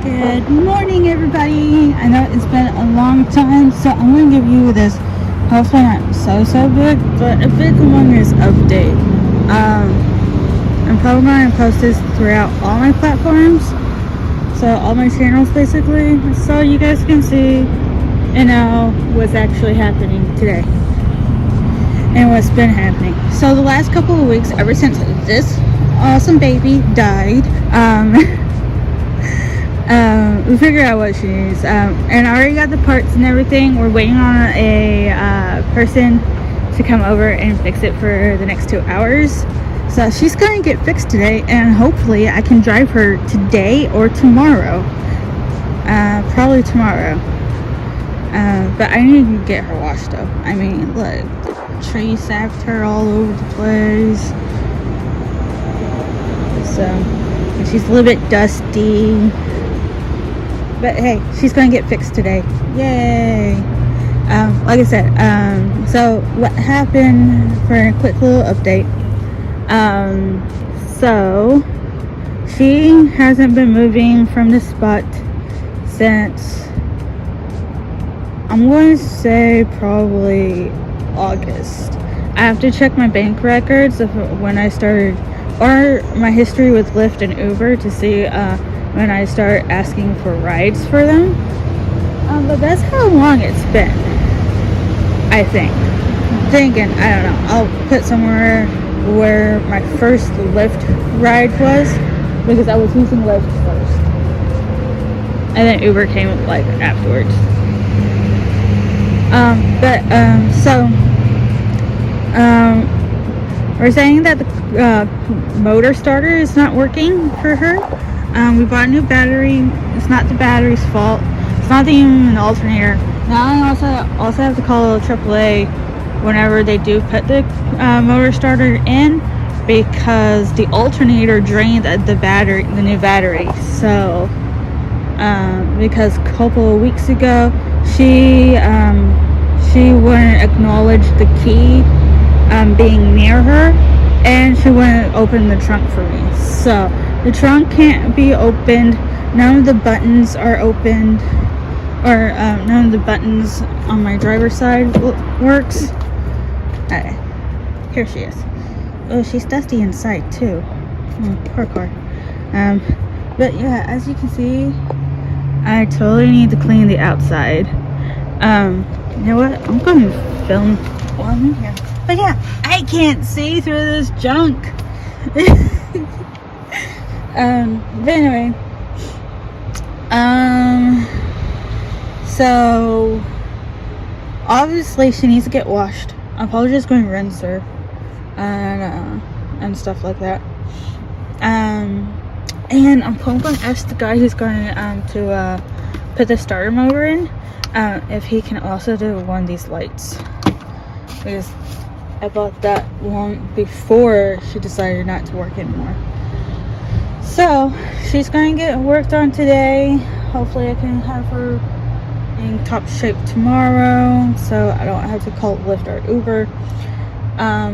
Good morning, everybody. I know it's been a long time, so I'm going to give you this, hopefully not so big, but a big humongous update. I'm probably going to post this throughout all my platforms, so all my channels basically, so you guys can see and know what's actually happening today and what's been happening. So the last couple of weeks, ever since this awesome baby died, we figured out what she needs, and I already got the parts and everything. We're waiting on a person to come over and fix it for the next 2 hours. So she's going to get fixed today, and hopefully I can drive her today or tomorrow. Probably tomorrow. But I need to get her washed up. I mean, look, the tree sapped her all over the place. So, and she's a little bit dusty. But hey, she's going to get fixed today. Yay! Like I said, so what happened, for a quick little update. So she hasn't been moving from this spot since, I'm going to say, probably August. I have to check my bank records of when I started, or my history with Lyft and Uber, to see when I start asking for rides for them. But that's how long it's been, I think. Thinking, I don't know, I'll put somewhere where my first Lyft ride was, because I was using Lyft first, and then Uber came like afterwards. We're saying that the motor starter is not working for her. We bought a new battery. It's not the battery's fault. It's not even an alternator. Now I also have to call AAA whenever they do put the motor starter in, because the alternator drained the battery, the new battery. So because a couple of weeks ago she wouldn't acknowledge the key being near her, and she wouldn't open the trunk for me. So the trunk can't be opened. None of the buttons are opened, or none of the buttons on my driver's side works. Alright, here she is. Oh, she's dusty inside too. Oh, poor car. But yeah, as you can see, I totally need to clean the outside. You know what? I'm going to film while I'm in here. But yeah, I can't see through this junk. But anyway, so obviously she needs to get washed. I'm probably just going to rinse her and stuff like that. And I'm probably going to ask the guy who's going to put the starter motor in if he can also do one of these lights, because I bought that one before she decided not to work anymore. So she's going to get worked on today. Hopefully I can have her in top shape tomorrow, so I don't have to call Lyft or Uber.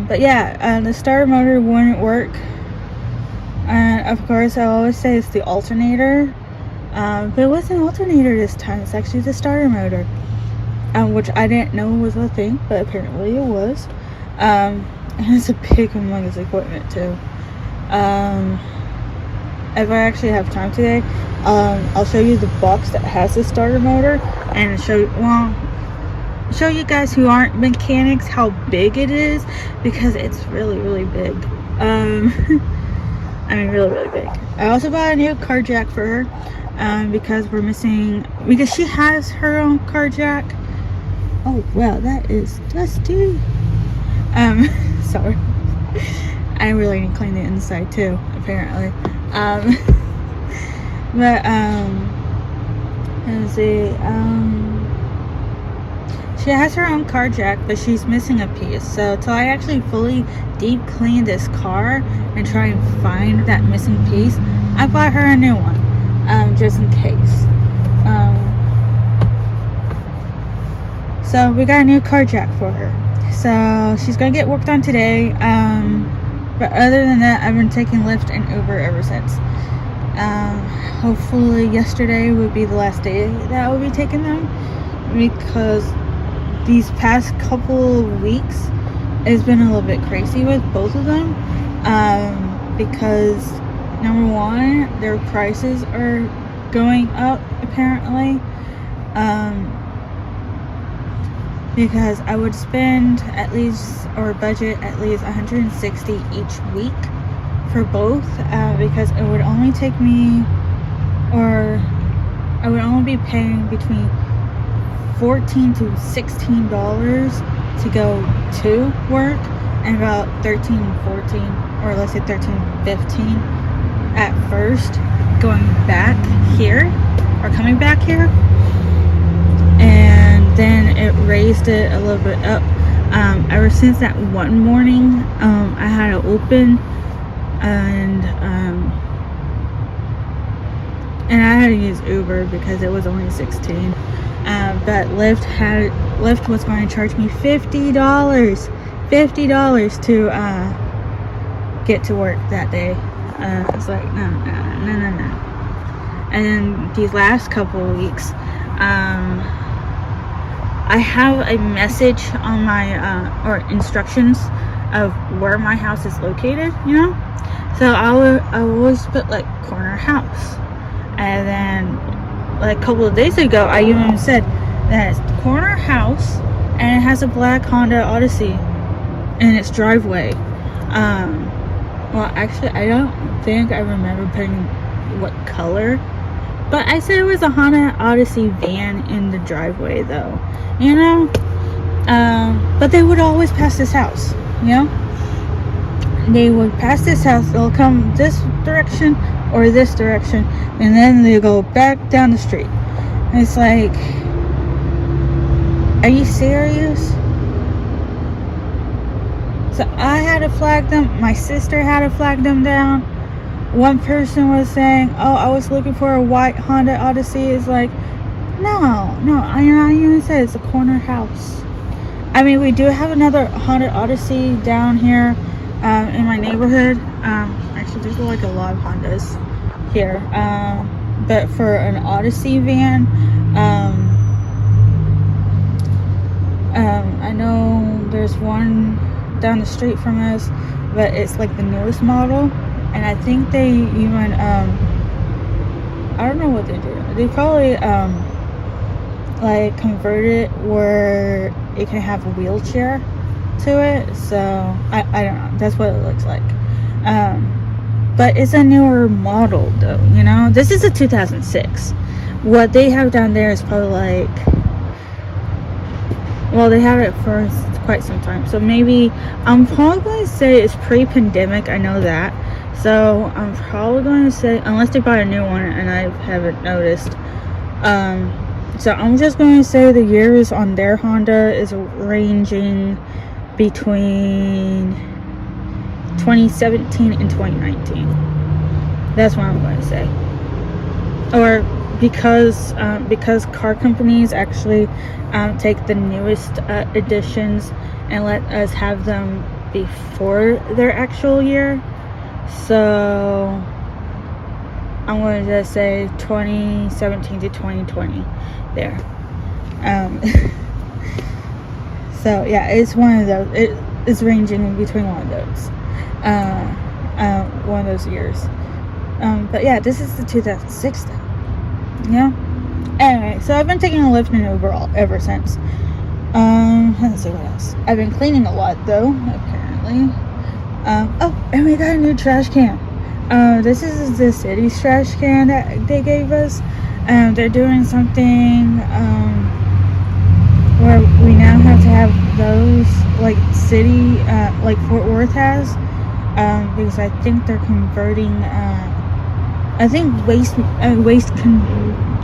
But yeah, the starter motor wouldn't work, and of course I always say it's the alternator, but it wasn't an alternator this time. It's actually the starter motor, which I didn't know was a thing, but apparently it was. And it's a big humongous equipment too. If I actually have time today, I'll show you the box that has the starter motor, and show you guys who aren't mechanics how big it is, because it's really big. I mean, really big. I also bought a new car jack for her, because because she has her own car jack. Oh well, that is dusty. Sorry. I really need to clean the inside too, apparently. But let's see. She has her own car jack, but she's missing a piece. So till I actually fully deep clean this car and try and find that missing piece, I bought her a new one, just in case. So we got a new car jack for her. So she's gonna get worked on today. But other than that, I've been taking Lyft and Uber ever since. Hopefully yesterday would be the last day that I will be taking them, because these past couple of weeks it's been a little bit crazy with both of them, because number one, their prices are going up apparently, because I would spend at least, or budget at least 160 each week for both, because it would only take me, or I would only be paying between $14 to $16 to go to work, and about 13, 14, or let's say 13, 15 at first going back here, or coming back here, and then it raised it a little bit up, ever since that one morning. I had to open, and I had to use Uber because it was only 16, but Lyft was going to charge me $50 to get to work that day. I was like, no. And then these last couple of weeks, I have a message on my or instructions of where my house is located, so I always put like corner house. And then like a couple of days ago, I even said that it's corner house and it has a black Honda Odyssey in its driveway. Well, actually, I don't think I remember putting what color, but I said it was a Honda Odyssey van in the driveway though, but they would always pass this house, they would pass this house, they'll come this direction or this direction, and then they go back down the street. And it's like, are you serious? So I had to flag them, my sister had to flag them down. One person was saying, oh, I was looking for a white Honda Odyssey. It's like, no, I even said it's a corner house. I mean, we do have another Honda Odyssey down here in my neighborhood. Actually, there's like a lot of Hondas here, but for an Odyssey van, I know there's one down the street from us, but it's like the newest model, and I think they even I don't know what they do. They probably like convert it where it can have a wheelchair to it, so I don't know, that's what it looks like. But it's a newer model though, this is a 2006. What they have down there is probably like, well, they had it for quite some time, so maybe I'm probably going to say it's pre-pandemic. I know that, so I'm probably going to say, unless they bought a new one and I haven't noticed, so I'm just going to say the years on their Honda is ranging between 2017 and 2019. That's what I'm going to say. Or because car companies actually take the newest editions and let us have them before their actual year, so I'm going to just say 2017 to 2020 there. So yeah, it's one of those. It is ranging in between one of those years. But yeah, this is the 2006 though. Anyway, so I've been taking a Lyft and Uber ever since. Let's see what else. I've been cleaning a lot though, apparently. Oh, and we got a new trash can. This is the city's trash can that they gave us. They're doing something where we now have to have those like city, like Fort Worth has, because I think they're converting. I think Waste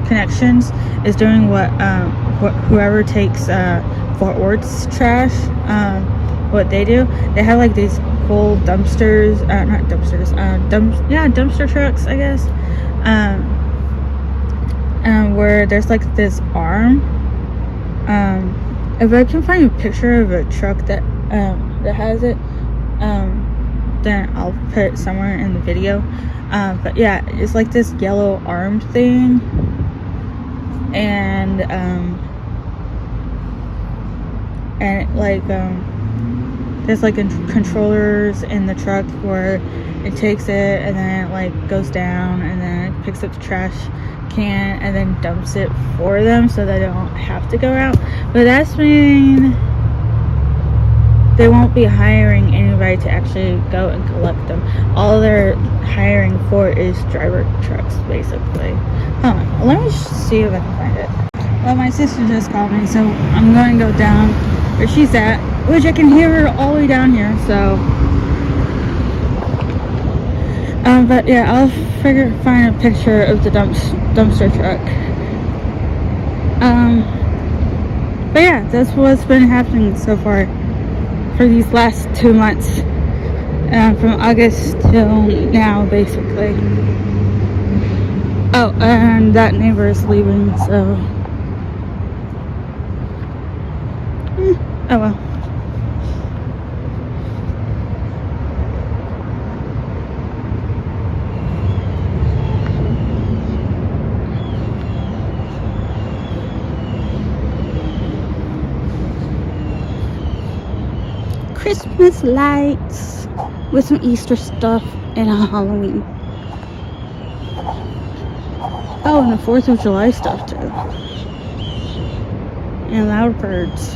Connections is doing what whoever takes Fort Worth's trash, what they do. They have like these cool dumpsters, not dumpsters, dumpster trucks, I guess, where there's like this arm. If I can find a picture of a truck that has it, then I'll put it somewhere in the video. But yeah, it's like this yellow arm thing, and there's like controllers in the truck where it takes it and then it like goes down and then it picks up the trash can and then dumps it for them so they don't have to go out. But that's mean they won't be hiring anybody to actually go and collect them. All they're hiring for is driver trucks, basically. Hold on, let me see if I can find it. Well, my sister just called me, so I'm going to go down where she's at, which I can hear her all the way down here, so. But yeah, I'll find a picture of the dumpster truck. But yeah, that's what's been happening so far for these last 2 months, from August till now, basically. Oh, and that neighbor is leaving, so oh well. Christmas lights with some Easter stuff and a Halloween. Oh, and the 4th of July stuff too. And loud birds.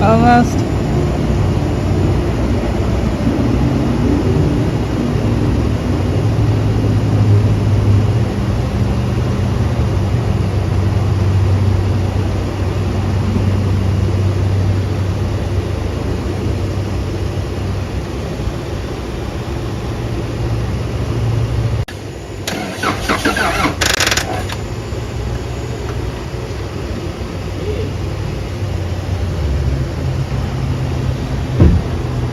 Almost.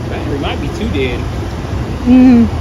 Battery might be too dead. Mm-hmm.